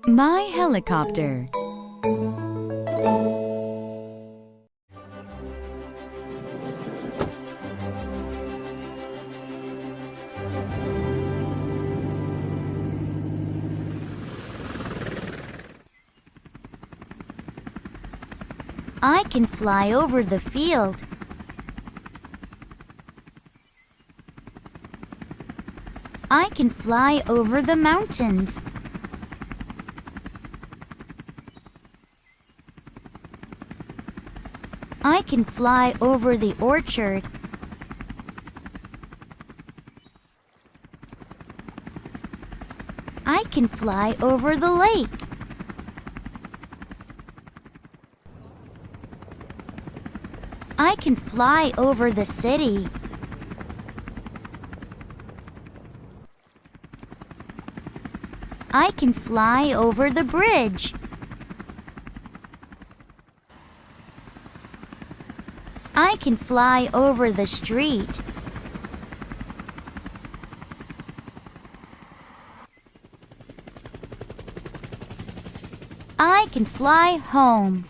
My helicopter. I can fly over the field. I can fly over the mountains. I can fly over the orchard. I can fly over the lake. I can fly over the city. I can fly over the bridge. I can fly over the street. I can fly home.